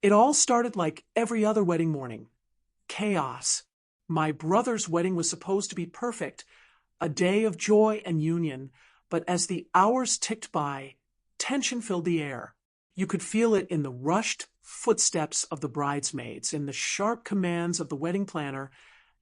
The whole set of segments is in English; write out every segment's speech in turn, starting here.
It all started like every other wedding morning. Chaos. My brother's wedding was supposed to be perfect, a day of joy and union, but as the hours ticked by, tension filled the air. You could feel it in the rushed footsteps of the bridesmaids, in the sharp commands of the wedding planner,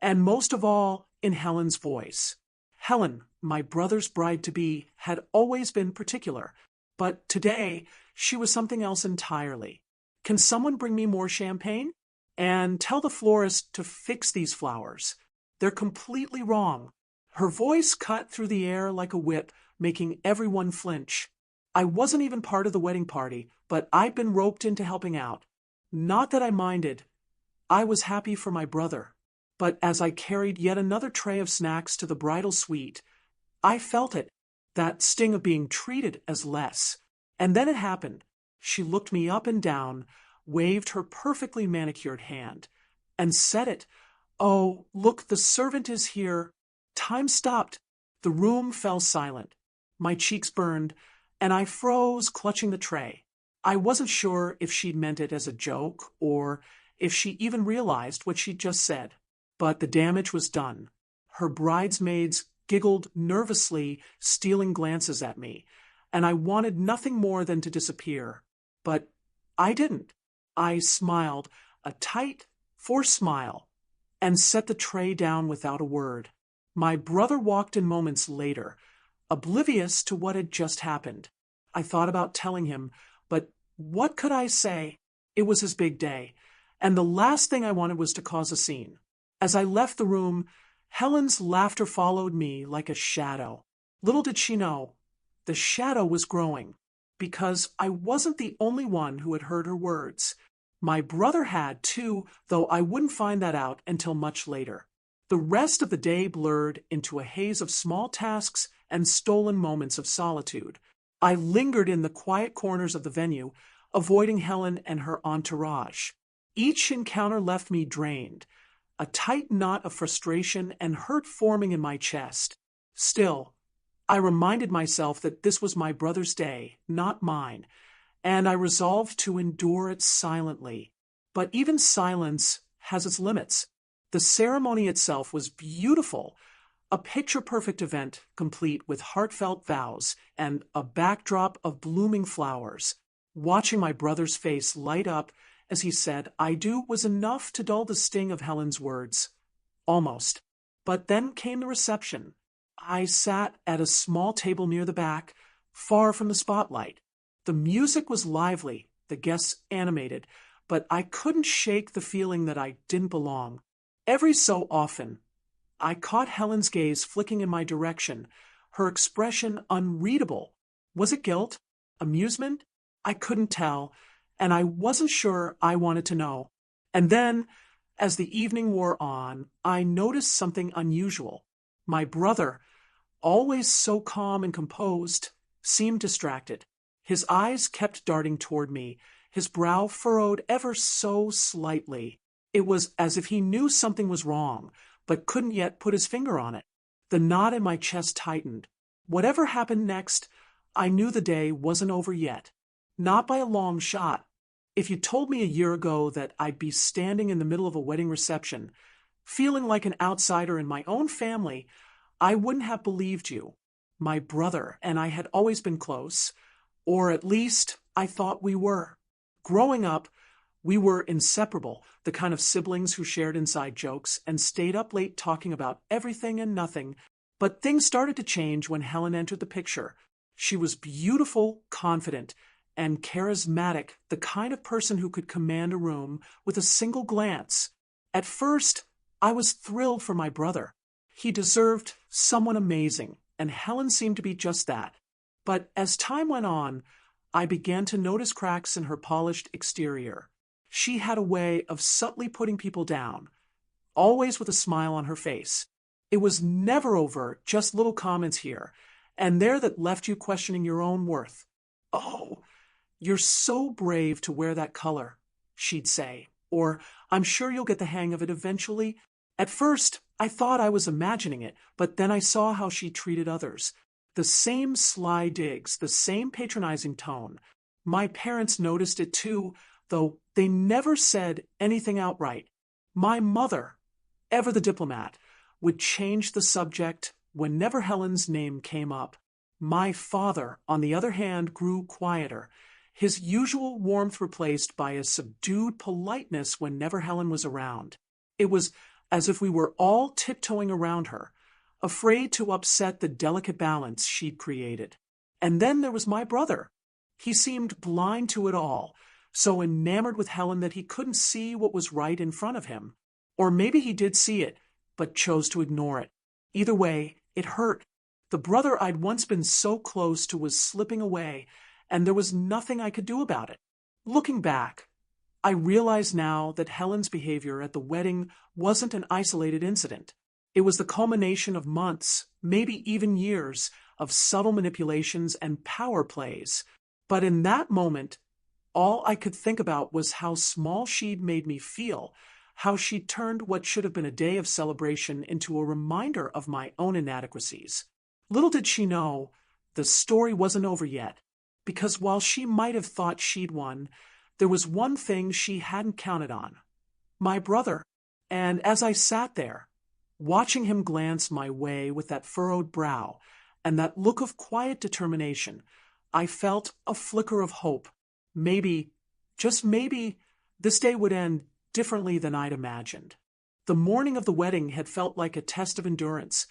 and most of all, in Helen's voice. Helen, my brother's bride-to-be, had always been particular, but today she was something else entirely. Can someone bring me more champagne? And tell the florist to fix these flowers. They're completely wrong. Her voice cut through the air like a whip, making everyone flinch. I wasn't even part of the wedding party, but I'd been roped into helping out. Not that I minded. I was happy for my brother. But as I carried yet another tray of snacks to the bridal suite, I felt it, that sting of being treated as less. And then it happened. She looked me up and down, waved her perfectly manicured hand, and said it. "Oh, look, the servant is here." Time stopped. The room fell silent. My cheeks burned, and I froze, clutching the tray. I wasn't sure if she'd meant it as a joke, or if she even realized what she'd just said. But the damage was done. Her bridesmaids giggled nervously, stealing glances at me, and I wanted nothing more than to disappear. But I didn't. I smiled, a tight, forced smile, and set the tray down without a word. My brother walked in moments later, oblivious to what had just happened. I thought about telling him, but what could I say? It was his big day, and the last thing I wanted was to cause a scene. As I left the room, Helen's laughter followed me like a shadow. Little did she know, the shadow was growing, because I wasn't the only one who had heard her words. My brother had, too, though I wouldn't find that out until much later. The rest of the day blurred into a haze of small tasks and stolen moments of solitude. I lingered in the quiet corners of the venue, avoiding Helen and her entourage. Each encounter left me drained, a tight knot of frustration and hurt forming in my chest. Still, I reminded myself that this was my brother's day, not mine, and I resolved to endure it silently. But even silence has its limits. The ceremony itself was beautiful, a picture-perfect event complete with heartfelt vows and a backdrop of blooming flowers. Watching my brother's face light up as he said, "I do," was enough to dull the sting of Helen's words. Almost. But then came the reception. I sat at a small table near the back, far from the spotlight. The music was lively, the guests animated, but I couldn't shake the feeling that I didn't belong. Every so often, I caught Helen's gaze flicking in my direction, her expression unreadable. Was it guilt? Amusement? I couldn't tell, and I wasn't sure I wanted to know. And then, as the evening wore on, I noticed something unusual. My brother, always so calm and composed, seemed distracted. His eyes kept darting toward me, his brow furrowed ever so slightly. It was as if he knew something was wrong, but couldn't yet put his finger on it. The knot in my chest tightened. Whatever happened next, I knew the day wasn't over yet. Not by a long shot. If you told me a year ago that I'd be standing in the middle of a wedding reception, feeling like an outsider in my own family, I wouldn't have believed you. My brother and I had always been close, or at least I thought we were. Growing up, we were inseparable, the kind of siblings who shared inside jokes and stayed up late talking about everything and nothing. But things started to change when Helen entered the picture. She was beautiful, confident, and charismatic, the kind of person who could command a room with a single glance. At first, I was thrilled for my brother. He deserved someone amazing, and Helen seemed to be just that. But as time went on, I began to notice cracks in her polished exterior. She had a way of subtly putting people down, always with a smile on her face. It was never overt, just little comments here and there that left you questioning your own worth. "Oh, you're so brave to wear that color," she'd say, or "I'm sure you'll get the hang of it eventually." At first, I thought I was imagining it, but then I saw how she treated others. The same sly digs, the same patronizing tone. My parents noticed it too, though they never said anything outright. My mother, ever the diplomat, would change the subject whenever Helen's name came up. My father, on the other hand, grew quieter, his usual warmth replaced by a subdued politeness whenever Helen was around. It was as if we were all tiptoeing around her, afraid to upset the delicate balance she'd created. And then there was my brother. He seemed blind to it all, so enamored with Helen that he couldn't see what was right in front of him. Or maybe he did see it, but chose to ignore it. Either way, it hurt. The brother I'd once been so close to was slipping away, and there was nothing I could do about it. Looking back, I realize now that Helen's behavior at the wedding wasn't an isolated incident. It was the culmination of months, maybe even years, of subtle manipulations and power plays. But in that moment, all I could think about was how small she'd made me feel, how she'd turned what should have been a day of celebration into a reminder of my own inadequacies. Little did she know, the story wasn't over yet, because while she might have thought she'd won, there was one thing she hadn't counted on: my brother. And as I sat there, watching him glance my way with that furrowed brow and that look of quiet determination, I felt a flicker of hope. Maybe, just maybe, this day would end differently than I'd imagined. The morning of the wedding had felt like a test of endurance,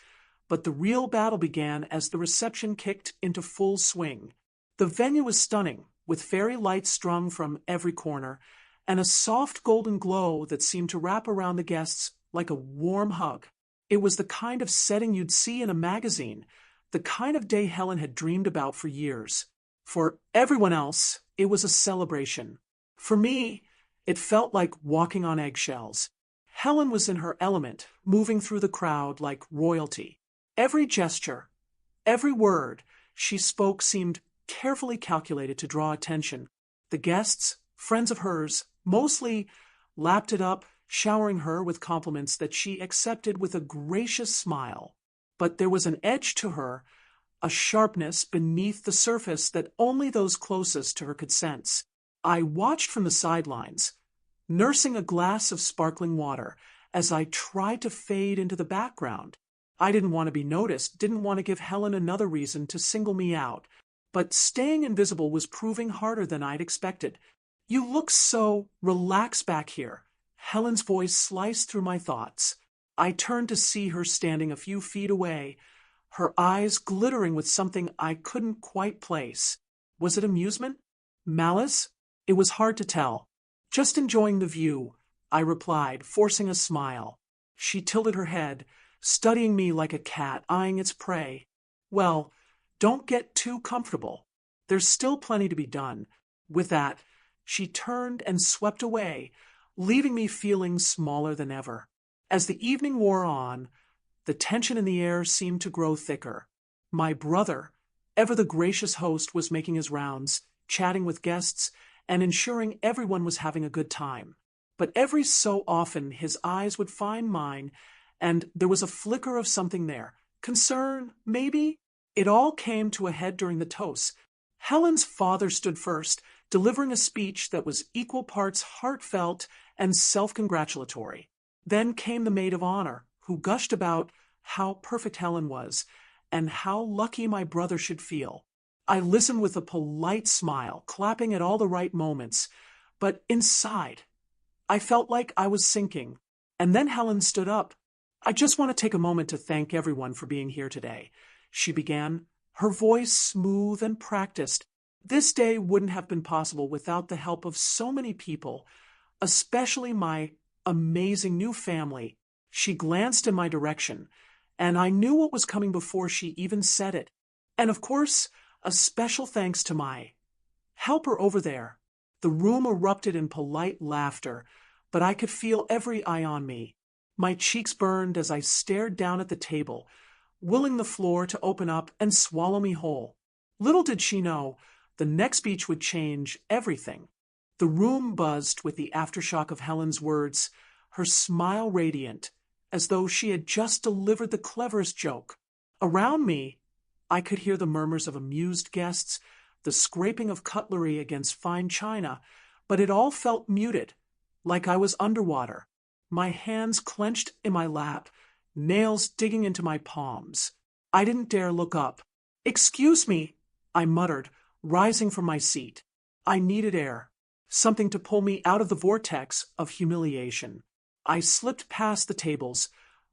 but the real battle began as the reception kicked into full swing. The venue was stunning, with fairy lights strung from every corner, and a soft golden glow that seemed to wrap around the guests like a warm hug. It was the kind of setting you'd see in a magazine, the kind of day Helen had dreamed about for years. For everyone else, it was a celebration. For me, it felt like walking on eggshells. Helen was in her element, moving through the crowd like royalty. Every gesture, every word she spoke seemed carefully calculated to draw attention. The guests, friends of hers, mostly lapped it up, showering her with compliments that she accepted with a gracious smile. But there was an edge to her, a sharpness beneath the surface that only those closest to her could sense. I watched from the sidelines, nursing a glass of sparkling water, as I tried to fade into the background. I didn't want to be noticed, didn't want to give Helen another reason to single me out. But staying invisible was proving harder than I'd expected. "You look so relaxed back here." Helen's voice sliced through my thoughts. I turned to see her standing a few feet away, her eyes glittering with something I couldn't quite place. Was it amusement? Malice? It was hard to tell. "Just enjoying the view," I replied, forcing a smile. She tilted her head, studying me like a cat eyeing its prey. "Well, don't get too comfortable. There's still plenty to be done." With that, she turned and swept away, leaving me feeling smaller than ever. As the evening wore on, the tension in the air seemed to grow thicker. My brother, ever the gracious host, was making his rounds, chatting with guests, and ensuring everyone was having a good time. But every so often his eyes would find mine, and there was a flicker of something there. Concern, maybe? It all came to a head during the toast. Helen's father stood first, delivering a speech that was equal parts heartfelt and self-congratulatory. Then came the maid of honor, who gushed about how perfect Helen was, and how lucky my brother should feel. I listened with a polite smile, clapping at all the right moments, but inside, I felt like I was sinking. And then Helen stood up. "I just want to take a moment to thank everyone for being here today," she began, her voice smooth and practiced. "This day wouldn't have been possible without the help of so many people, especially my amazing new family." She glanced in my direction, and I knew what was coming before she even said it. "And of course, a special thanks to my helper over there." The room erupted in polite laughter, but I could feel every eye on me. My cheeks burned as I stared down at the table, willing the floor to open up and swallow me whole. Little did she know, the next speech would change everything. The room buzzed with the aftershock of Helen's words, her smile radiant, as though she had just delivered the cleverest joke. Around me, I could hear the murmurs of amused guests, the scraping of cutlery against fine china, but it all felt muted, like I was underwater. My hands clenched in my lap, nails digging into my palms. I didn't dare look up. "Excuse me," I muttered, rising from my seat. I needed air, something to pull me out of the vortex of humiliation. I slipped past the tables,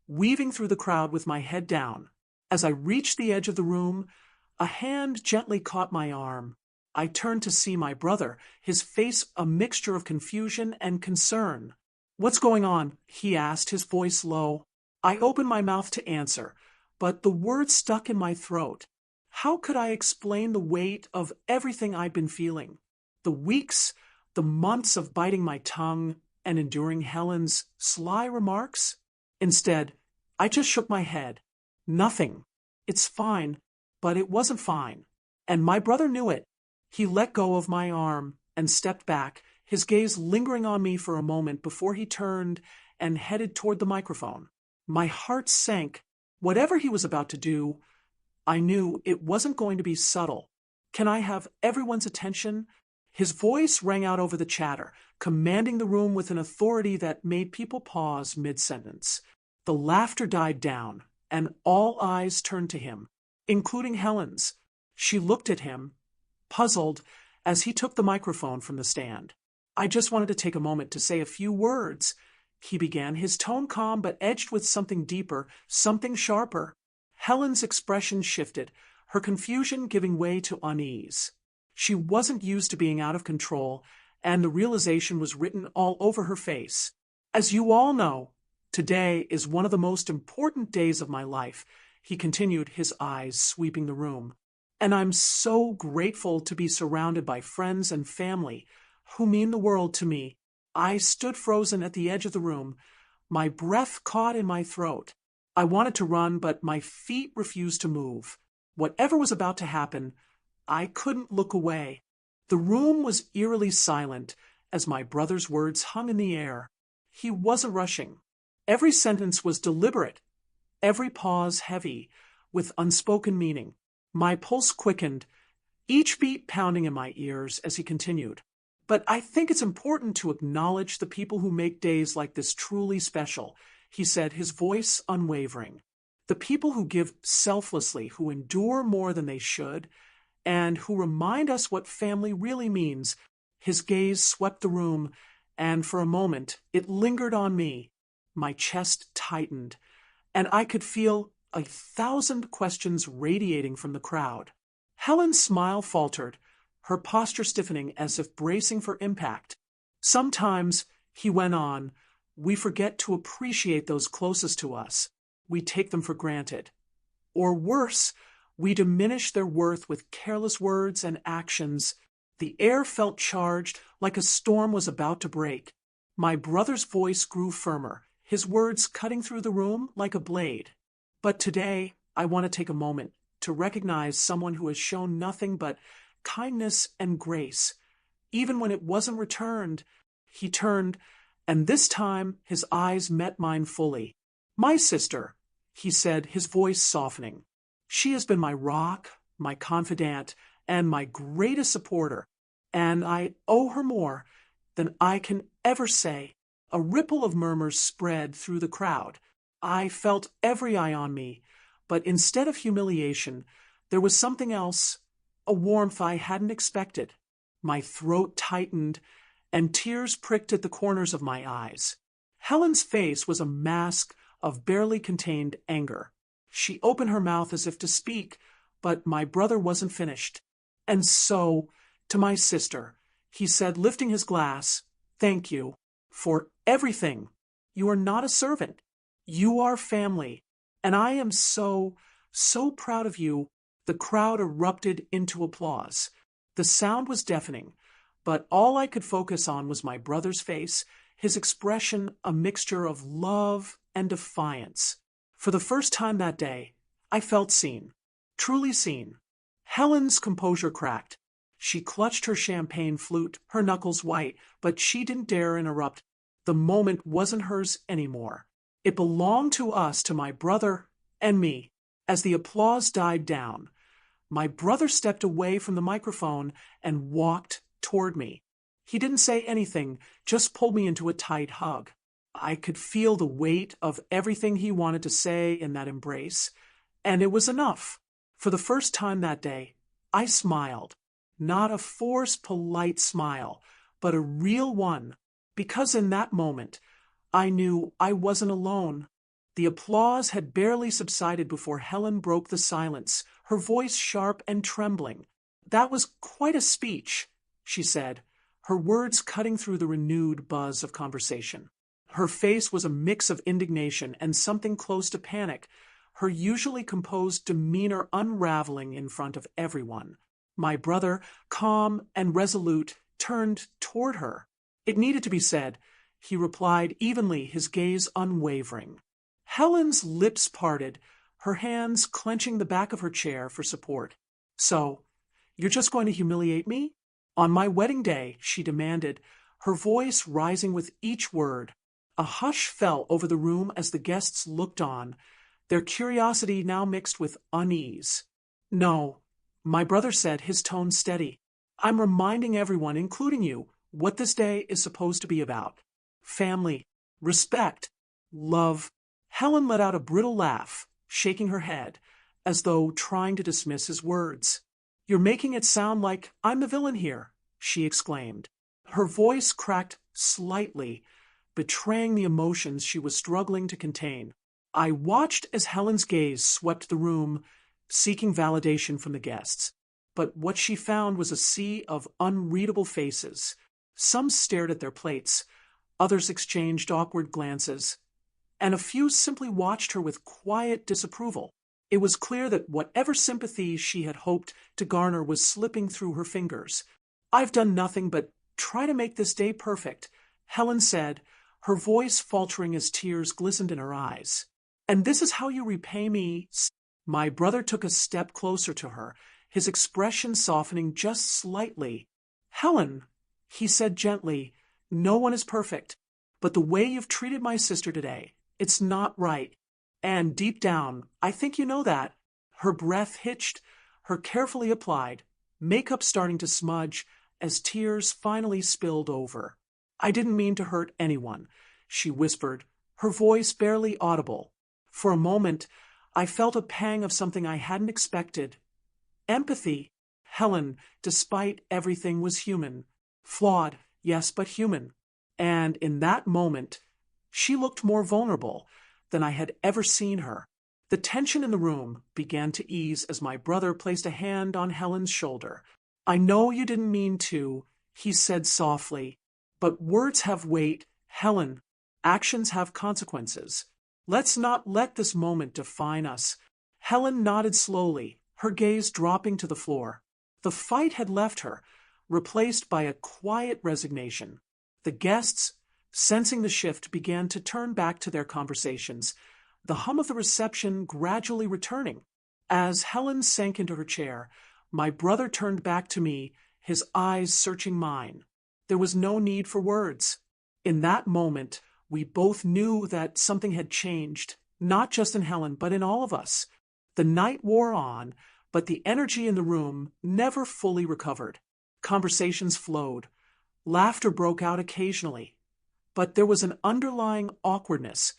weaving through the crowd with my head down. As I reached the edge of the room, a hand gently caught my arm. I turned to see my brother, his face a mixture of confusion and concern. "What's going on?" he asked, his voice low. I opened my mouth to answer, but the words stuck in my throat. How could I explain the weight of everything I'd been feeling? The weeks, the months of biting my tongue and enduring Helen's sly remarks? Instead, I just shook my head. Nothing. It's fine, but it wasn't fine. And my brother knew it. He let go of my arm and stepped back, his gaze lingering on me for a moment before he turned and headed toward the microphone. My heart sank. Whatever he was about to do, I knew it wasn't going to be subtle. "Can I have everyone's attention?" His voice rang out over the chatter, commanding the room with an authority that made people pause mid-sentence. The laughter died down, and all eyes turned to him, including Helen's. She looked at him, puzzled, as he took the microphone from the stand. "I just wanted to take a moment to say a few words," he began, his tone calm but edged with something deeper, something sharper. Helen's expression shifted, her confusion giving way to unease. She wasn't used to being out of control, and the realization was written all over her face. "As you all know, today is one of the most important days of my life," he continued, his eyes sweeping the room. "And I'm so grateful to be surrounded by friends and family who mean the world to me." I stood frozen at the edge of the room, my breath caught in my throat. I wanted to run, but my feet refused to move. Whatever was about to happen, I couldn't look away. The room was eerily silent as my brother's words hung in the air. He wasn't rushing. Every sentence was deliberate, every pause heavy, with unspoken meaning. My pulse quickened, each beat pounding in my ears as he continued. "But I think it's important to acknowledge the people who make days like this truly special," he said, his voice unwavering. "The people who give selflessly, who endure more than they should, and who remind us what family really means." His gaze swept the room, and for a moment it lingered on me. My chest tightened, and I could feel 1,000 questions radiating from the crowd. Helen's smile faltered, her posture stiffening as if bracing for impact. "Sometimes," he went on, "we forget to appreciate those closest to us. We take them for granted. Or worse, we diminish their worth with careless words and actions." The air felt charged, like a storm was about to break. My brother's voice grew firmer, his words cutting through the room like a blade. "But today, I want to take a moment to recognize someone who has shown nothing but kindness and grace, even when it wasn't returned." He turned, and this time his eyes met mine fully. "My sister," he said, his voice softening. "She has been my rock, my confidant, and my greatest supporter, and I owe her more than I can ever say." A ripple of murmurs spread through the crowd. I felt every eye on me, but instead of humiliation, there was something else, a warmth I hadn't expected. My throat tightened, and tears pricked at the corners of my eyes. Helen's face was a mask of barely contained anger. She opened her mouth as if to speak, but my brother wasn't finished. "And so, to my sister," he said, lifting his glass, "thank you for everything. You are not a servant. You are family, and I am so proud of you." The crowd erupted into applause. The sound was deafening, but all I could focus on was my brother's face, his expression a mixture of love and defiance. For the first time that day, I felt seen, truly seen. Helen's composure cracked. She clutched her champagne flute, her knuckles white, but she didn't dare interrupt. The moment wasn't hers anymore. It belonged to us, to my brother and me. As the applause died down, my brother stepped away from the microphone and walked toward me. He didn't say anything, just pulled me into a tight hug. I could feel the weight of everything he wanted to say in that embrace, and it was enough. For the first time that day, I smiled. Not a forced, polite smile, but a real one, because in that moment, I knew I wasn't alone. The applause had barely subsided before Helen broke the silence, her voice sharp and trembling. "That was quite a speech," she said, her words cutting through the renewed buzz of conversation. Her face was a mix of indignation and something close to panic, her usually composed demeanor unraveling in front of everyone. My brother, calm and resolute, turned toward her. "It needed to be said," he replied evenly, his gaze unwavering. Helen's lips parted, her hands clenching the back of her chair for support. "So, you're just going to humiliate me? On my wedding day," she demanded, her voice rising with each word. A hush fell over the room as the guests looked on, their curiosity now mixed with unease. "No," my brother said, his tone steady. "I'm reminding everyone, including you, what this day is supposed to be about. Family, respect, love." Helen let out a brittle laugh, shaking her head, as though trying to dismiss his words. "You're making it sound like I'm the villain here," she exclaimed. Her voice cracked slightly, betraying the emotions she was struggling to contain. I watched as Helen's gaze swept the room, seeking validation from the guests. But what she found was a sea of unreadable faces. Some stared at their plates, others exchanged awkward glances, and a few simply watched her with quiet disapproval. It was clear that whatever sympathy she had hoped to garner was slipping through her fingers. "I've done nothing but try to make this day perfect," Helen said, her voice faltering as tears glistened in her eyes. "And this is how you repay me?" My brother took a step closer to her, his expression softening just slightly. "Helen," he said gently, "no one is perfect, but the way you've treated my sister today, it's not right. And deep down, I think you know that." Her breath hitched, her carefully applied, makeup starting to smudge as tears finally spilled over. "I didn't mean to hurt anyone," she whispered, her voice barely audible. For a moment, I felt a pang of something I hadn't expected. Empathy. Helen, despite everything, was human. Flawed, yes, but human. And in that moment, she looked more vulnerable than I had ever seen her. The tension in the room began to ease as my brother placed a hand on Helen's shoulder. "I know you didn't mean to," he said softly, "but words have weight, Helen. Actions have consequences. Let's not let this moment define us." Helen nodded slowly, her gaze dropping to the floor. The fight had left her, replaced by a quiet resignation. The guests, sensing the shift, began to turn back to their conversations, the hum of the reception gradually returning. As Helen sank into her chair, my brother turned back to me, his eyes searching mine. There was no need for words. In that moment, we both knew that something had changed, not just in Helen, but in all of us. The night wore on, but the energy in the room never fully recovered. Conversations flowed. Laughter broke out occasionally. But there was an underlying awkwardness,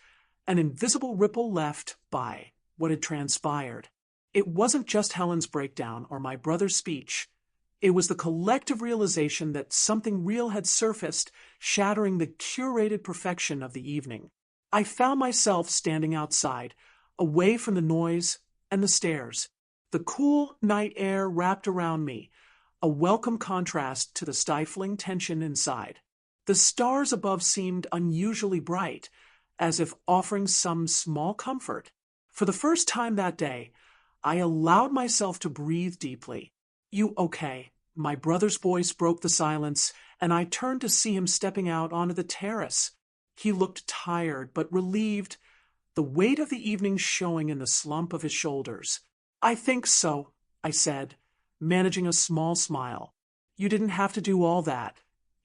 an invisible ripple left by what had transpired. It wasn't just Helen's breakdown or my brother's speech. It was the collective realization that something real had surfaced, shattering the curated perfection of the evening. I found myself standing outside, away from the noise and the stares. The cool night air wrapped around me, a welcome contrast to the stifling tension inside. The stars above seemed unusually bright, as if offering some small comfort. For the first time that day, I allowed myself to breathe deeply. "You okay?" My brother's voice broke the silence, and I turned to see him stepping out onto the terrace. He looked tired, but relieved, the weight of the evening showing in the slump of his shoulders. "I think so," I said, managing a small smile. "You didn't have to do all that,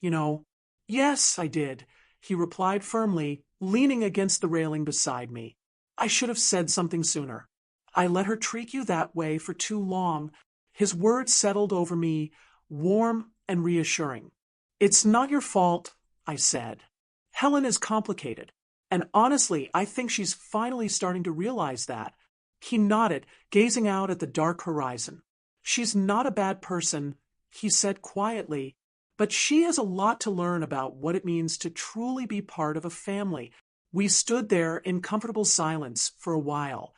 you know." "Yes, I did," he replied firmly, leaning against the railing beside me. "I should have said something sooner. I let her treat you that way for too long." His words settled over me, warm and reassuring. It's not your fault, I said. Helen is complicated. And honestly, I think she's finally starting to realize that. He nodded, gazing out at the dark horizon. She's not a bad person, he said quietly, but she has a lot to learn about what it means to truly be part of a family. We stood there in comfortable silence for a while,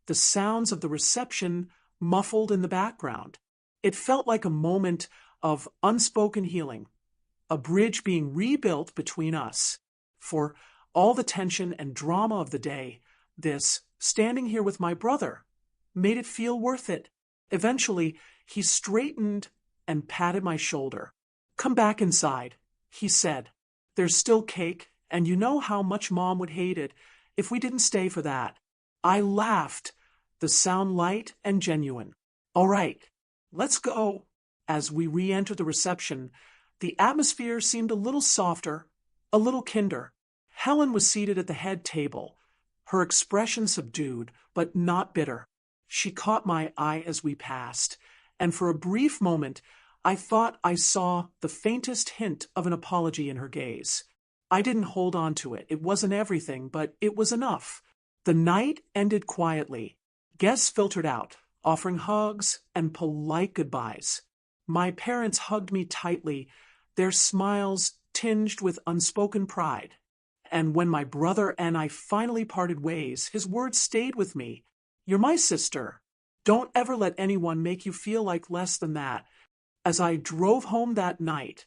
the sounds of the reception muffled in the background. It felt like a moment of unspoken healing, a bridge being rebuilt between us. For all the tension and drama of the day, this, standing here with my brother, made it feel worth it. Eventually, he straightened and patted my shoulder. Come back inside, he said. There's still cake, and you know how much Mom would hate it if we didn't stay for that. I laughed, the sound light and genuine. All right, let's go. As we re-entered the reception, the atmosphere seemed a little softer, a little kinder. Helen was seated at the head table, her expression subdued, but not bitter. She caught my eye as we passed, and for a brief moment, I thought I saw the faintest hint of an apology in her gaze. I didn't hold on to it. It wasn't everything, but it was enough. The night ended quietly. Guests filtered out, offering hugs and polite goodbyes. My parents hugged me tightly, their smiles tinged with unspoken pride. And when my brother and I finally parted ways, his words stayed with me. You're my sister. Don't ever let anyone make you feel like less than that. As I drove home that night,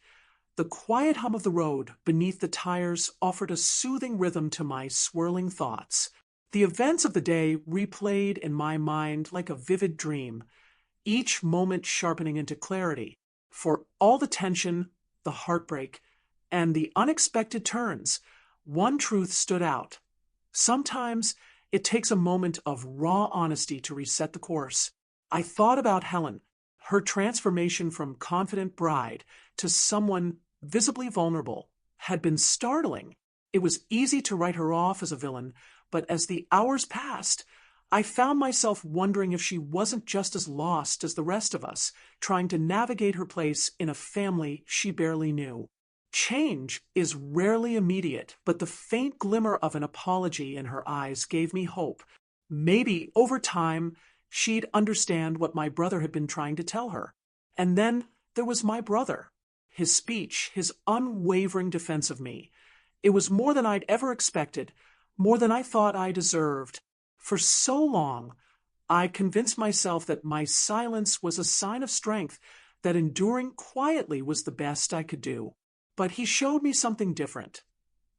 the quiet hum of the road beneath the tires offered a soothing rhythm to my swirling thoughts. The events of the day replayed in my mind like a vivid dream, each moment sharpening into clarity. For all the tension, the heartbreak, and the unexpected turns, one truth stood out. Sometimes it takes a moment of raw honesty to reset the course. I thought about Helen, her transformation from confident bride to someone visibly vulnerable had been startling. It was easy to write her off as a villain, but as the hours passed, I found myself wondering if she wasn't just as lost as the rest of us, trying to navigate her place in a family she barely knew. Change is rarely immediate, but the faint glimmer of an apology in her eyes gave me hope. Maybe, over time, she'd understand what my brother had been trying to tell her. And then there was my brother. His speech, his unwavering defense of me. It was more than I'd ever expected, more than I thought I deserved. For so long, I convinced myself that my silence was a sign of strength, that enduring quietly was the best I could do. But he showed me something different.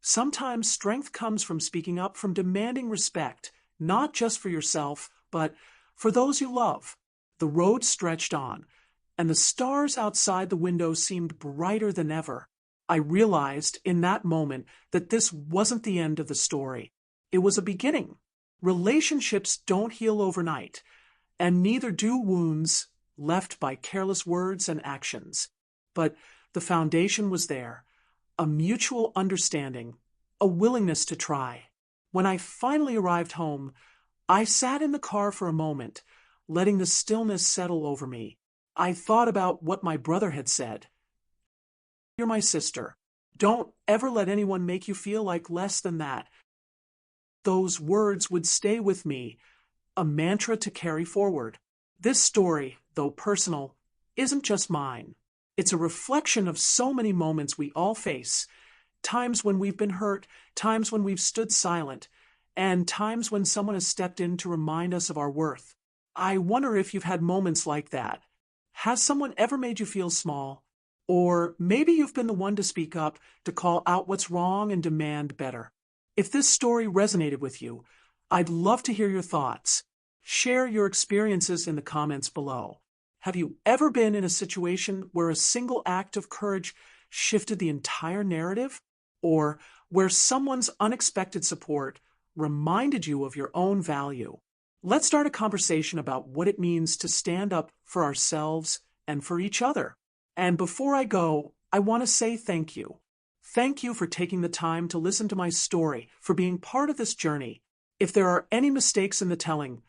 Sometimes strength comes from speaking up, from demanding respect, not just for yourself, but for those you love. The road stretched on, and the stars outside the window seemed brighter than ever. I realized in that moment that this wasn't the end of the story. It was a beginning. Relationships don't heal overnight, and neither do wounds left by careless words and actions. But the foundation was there, a mutual understanding, a willingness to try. When I finally arrived home, I sat in the car for a moment, letting the stillness settle over me. I thought about what my brother had said. You're my sister. Don't ever let anyone make you feel like less than that. Those words would stay with me, a mantra to carry forward. This story, though personal, isn't just mine. It's a reflection of so many moments we all face, times when we've been hurt, times when we've stood silent, and times when someone has stepped in to remind us of our worth. I wonder if you've had moments like that. Has someone ever made you feel small? Or maybe you've been the one to speak up, to call out what's wrong and demand better. If this story resonated with you, I'd love to hear your thoughts. Share your experiences in the comments below. Have you ever been in a situation where a single act of courage shifted the entire narrative? Or where someone's unexpected support reminded you of your own value? Let's start a conversation about what it means to stand up for ourselves and for each other. And before I go, I want to say thank you. Thank you for taking the time to listen to my story, for being part of this journey. If there are any mistakes in the telling,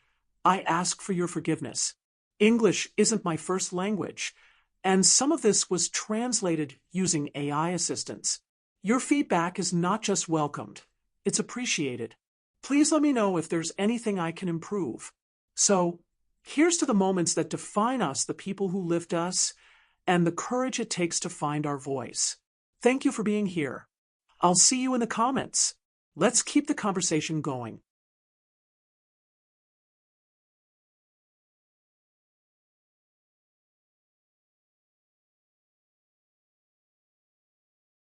I ask for your forgiveness. English isn't my first language, And some of this was translated using AI assistance. Your feedback is not just welcomed, it's appreciated. Please let me know if there's anything I can improve. So, here's to the moments that define us, the people who lift us, and the courage it takes to find our voice. Thank you for being here. I'll see you in the comments. Let's keep the conversation going.